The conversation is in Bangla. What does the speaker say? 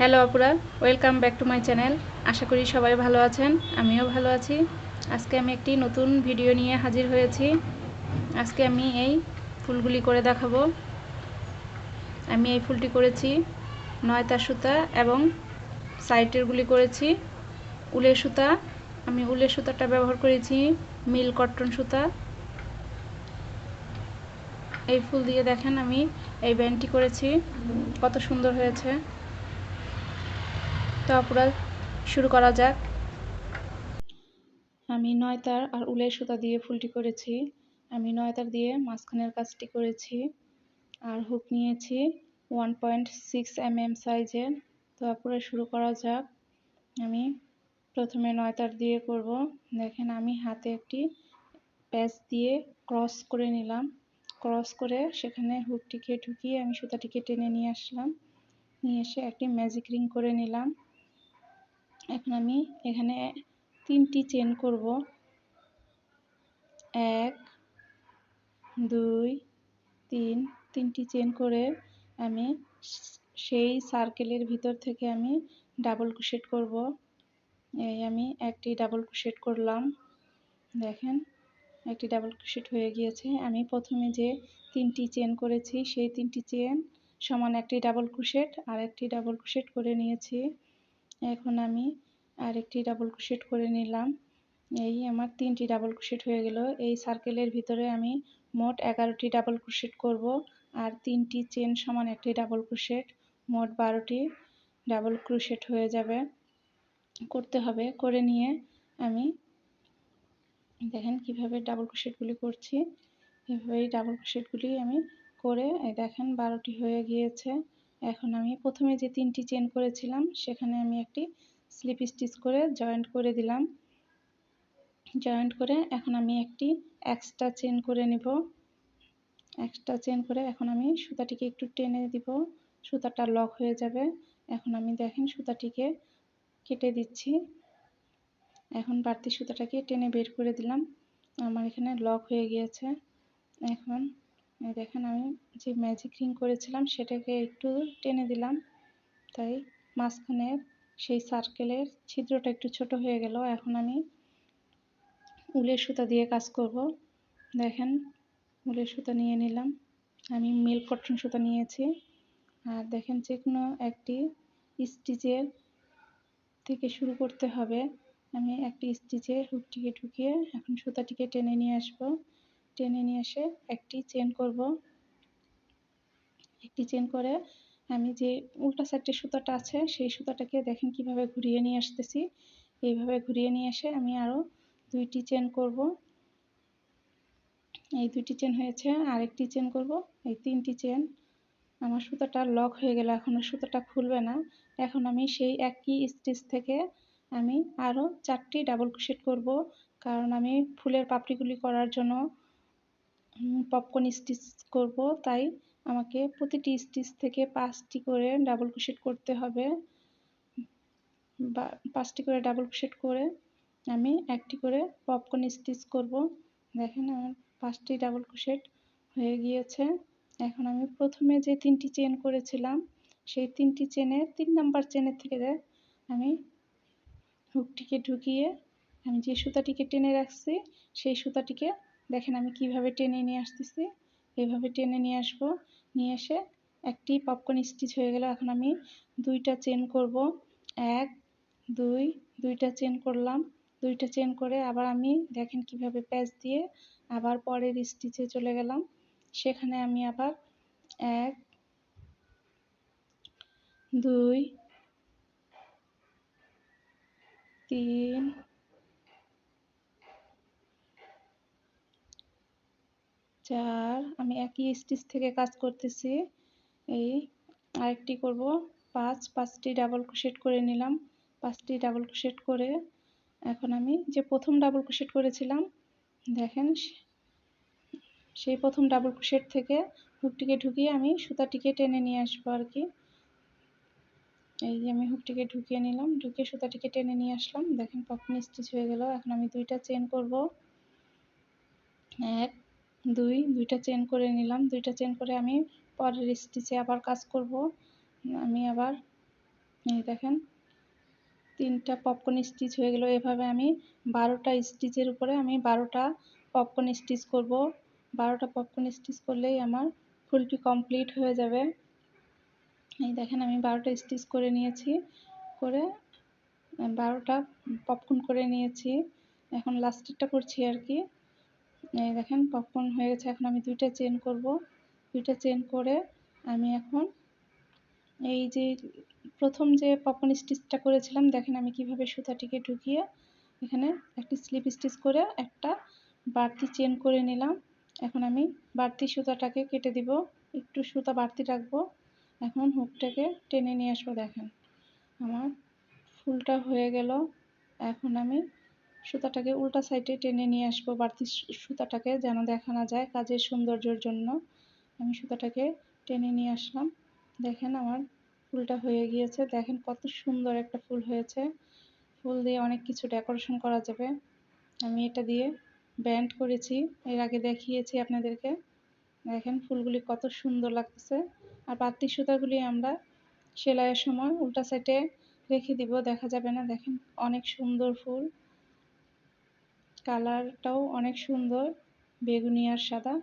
হ্যালো আপুরা, welcome back to my channel. আশা করি সবাই ভালো আছেন, আমিও ভালো আছি। আজকে আমি একটি নতুন ভিডিও নিয়ে হাজির হয়েছি। আজকে আমি এই ফুলগুলি করে দেখাবো। আমি এই ফুলটি করেছি 9 তার সুতা এবং সাইডেরগুলি করেছি উলের সুতা। আমি উলের সুতাটা ব্যবহার করেছি মিল কটন সুতা। এই ফুল দিয়ে দেখেন আমি এই ব্যান্ডটি করেছি, কত সুন্দর হয়েছে। তো আপুরা শুরু করা যাক। আমি 9 তার আর উলের সুতা দিয়ে ফুলটি করেছি। আমি 9 তার দিয়ে মাঝখানের কাজটি করেছি আর হুক নিয়েছি 1.6 mm সাইজের। তো আপুরা শুরু করা যাক। আমি প্রথমে 9 তার দিয়ে করব। দেখেন আমি হাতে একটি প্যাচ দিয়ে ক্রস করে নিলাম। ক্রস করে সেখানে হুকটিকে ঢুকিয়ে আমি সুতাটিকে টেনে নিয়ে আসলাম। নিয়ে এসে একটি ম্যাজিক রিং করে নিলাম। এখন আমি এখানে 3টি চেন করব। 1 2 3, 3টি চেন করে আমি সেই সার্কেলের ভিতর থেকে আমি ডাবল ক্রোশেট করব। এই আমি একটি ডাবল ক্রোশেট করলাম। দেখেন একটি ডাবল ক্রোশেট হয়ে গিয়েছে। আমি প্রথমে যে 3টি চেন করেছি সেই 3টি চেন সমান একটি ডাবল ক্রোশেট আর একটি ডাবল ক্রোশেট করে নিয়েছি। এখন আমি আরেকটি ডাবল ক্রোশেট করে নিলাম। এই আমার 3টি ডাবল ক্রোশেট হয়ে গেল। এই সার্কেলের ভিতরে আমি মোট 11টি ডাবল ক্রোশেট করব আর 3টি চেন সমান একটি ডাবল ক্রোশেট, মোট 12টি ডাবল ক্রোশেট হয়ে যাবে। করতে হবে। করে নিয়ে আমি দেখেন কিভাবে ডাবল ক্রোশেটগুলি করছি। এভাবেই ডাবল ক্রোশেটগুলি আমি করে দেখেন 12টি হয়ে গিয়েছে। এখন আমি প্রথমে যে 3টি চেন করেছিলাম সেখানে আমি একটি স্লিপ স্টিচ করে জয়েন্ট করে দিলাম। জয়েন্ট করে এখন আমি একটি এক্সট্রা চেন করে নিব। এক্সট্রা চেন করে এখন আমি সুতাটিকে একটু টেনে দিব, সুতাটা লক হয়ে যাবে। এখন আমি দেখেন সুতাটিকে কেটে দিচ্ছি। এখন বাড়তি সুতাটাকে টেনে বের করে দিলাম। আমার এখানে লক হয়ে গিয়েছে। এখন দেখেন আমি যে ম্যাজিক রিং করেছিলাম সেটাকে একটু টেনে দিলাম, তাই মাঝখানের সেই সার্কেলের ছিদ্রটা একটু ছোট হয়ে গেল। এখন আমি উলের সুতা দিয়ে কাজ করব। দেখেন উলের সুতা নিয়ে নিলাম। আমি মিল কটন সুতা নিয়েছি। আর দেখেন যে কোনো একটি স্টিচের থেকে শুরু করতে হবে। আমি একটি স্টিচে হুকটিকে ঢুকিয়ে এখন সুতাটিকে টেনে নিয়ে আসব। টেনে নিয়ে এসে একটি চেন করব। একটি চেন করে আমি যে উল্টা সাইডের সুতাটা আছে সেই সুতাটাকে দেখেন কিভাবে ঘুরিয়ে নিয়ে আসতেছি। এইভাবে ঘুরিয়ে নিয়ে এসে আমি আরও 2টি চেন করব। এই 2টি চেন হয়েছে, আরেকটি চেন করব। এই 3টি চেন। আমার সুতাটা লক হয়ে গেল, এখন সুতাটা খুলবে না। এখন আমি সেই একই স্টিচ থেকে আমি আরও 4টি ডাবল ক্রোশেট করব, কারণ আমি ফুলের পাপড়িগুলি করার জন্য পপকর্ন স্টিচ করব, তাই আমাকে প্রতিটি স্টিচ থেকে 5টি করে ডাবল ক্রোশেট করতে হবে। 5টি করে ডাবল ক্রোশেট করে আমি একটি করে পপকর্ন স্টিচ করব। দেখেন আমার 5টি ডাবল ক্রোশেট হয়ে গিয়েছে। এখন আমি প্রথমে যে 3টি চেন করেছিলাম সেই 3টি চেনের 3 নাম্বার চেনের থেকে আমি হুকটিকে ঢুকিয়ে আমি যে সুতাটিকে টেনে রাখছি সেই সুতাটিকে দেখেন আমি কিভাবে টেনে নিয়ে আসতেছি। এইভাবে টেনে নিয়ে আসবো। নিয়ে এসে একটি পপকর্ন স্টিচ হয়ে গেল। এখন আমি 2টা চেন করব। 1 2, 2টা চেন করলাম। 2টা চেন করে আবার আমি দেখেন কিভাবে প্যাচ দিয়ে আবার পরের স্টিচে চলে গেলাম। সেখানে আমি আবার 1 2 3 4, আমি একই স্টিচ থেকে কাজ করতেছি। এই আরেকটি করব 5টি ডাবল ক্রোশেট করে নিলাম। 5টি ডাবল ক্রোশেট করে এখন আমি যে প্রথম ডাবল ক্রোশেট করেছিলাম দেখেন সেই প্রথম ডাবল ক্রোশেট থেকে হুকটিকে ঢুকিয়ে আমি সুতাটিকে টেনে নিয়ে আসবো আর কি। এই যে আমি হুকটিকে ঢুকিয়ে নিলাম, ঢুকিয়ে সুতাটিকে টেনে নিয়ে আসলাম। দেখেন পপকর্ন স্টিচ হয়ে গেল। এখন আমি 2টা চেন করব। 1 2, 2টা চেন করে নিলাম। 2টা চেন করে আমি পরের স্টিচে আবার কাজ করব। আমি আবার এই দেখেন 3টা পপকর্ন স্টিচ হয়ে গেল। এভাবে আমি 12টা স্টিচের উপরে আমি 12টা পপকর্ন স্টিচ করব। 12টা পপকর্ন স্টিচ করলেই আমার ফুলটি কমপ্লিট হয়ে যাবে। এই দেখেন আমি 12টা স্টিচ করে নিয়েছি, করে 12টা পপকর্ন করে নিয়েছি। এখন লাস্টেরটা করছি আর কি। এই দেখেন পপকর্ন হয়ে গেছে। এখন আমি 2টা চেন করব। 2টা চেন করে আমি এখন এই যে প্রথম যে পপকর্ন স্টিচটা করেছিলাম, দেখেন আমি কিভাবে সুতাটিকে ঢুকিয়ে এখানে একটি স্লিপ স্টিচ করে একটা বাড়তি চেন করে নিলাম। এখন আমি বাড়তি সুতাটাকে কেটে দিব, একটু সুতা বাড়তি রাখবো। এখন হুকটাকে টেনে নিয়ে আসবো। দেখেন আমার ফুলটা হয়ে গেল। এখন আমি সুতাটাকে উল্টা সাইডে টেনে নিয়ে আসবো, বাড়তি সুতাটাকে যেন দেখা না যায়। কাজের সৌন্দর্যের জন্য আমি সুতাটাকে টেনে নিয়ে আসলাম। দেখেন আমার ফুলটা হয়ে গিয়েছে। দেখেন কত সুন্দর একটা ফুল হয়েছে। ফুল দিয়ে অনেক কিছু ডেকোরেশন করা যাবে। আমি এটা দিয়ে ব্যান্ড করেছি, এর আগে দেখিয়েছি আপনাদেরকে। দেখেন ফুলগুলি কত সুন্দর লাগতেছে। আর বাড়তি সুতাগুলি আমরা সেলাইয়ের সময় উল্টা সাইডে রেখে দিব, দেখা যাবে না। দেখেন অনেক সুন্দর ফুল, কালারটাও অনেক সুন্দর, বেগুনি আর সাদা।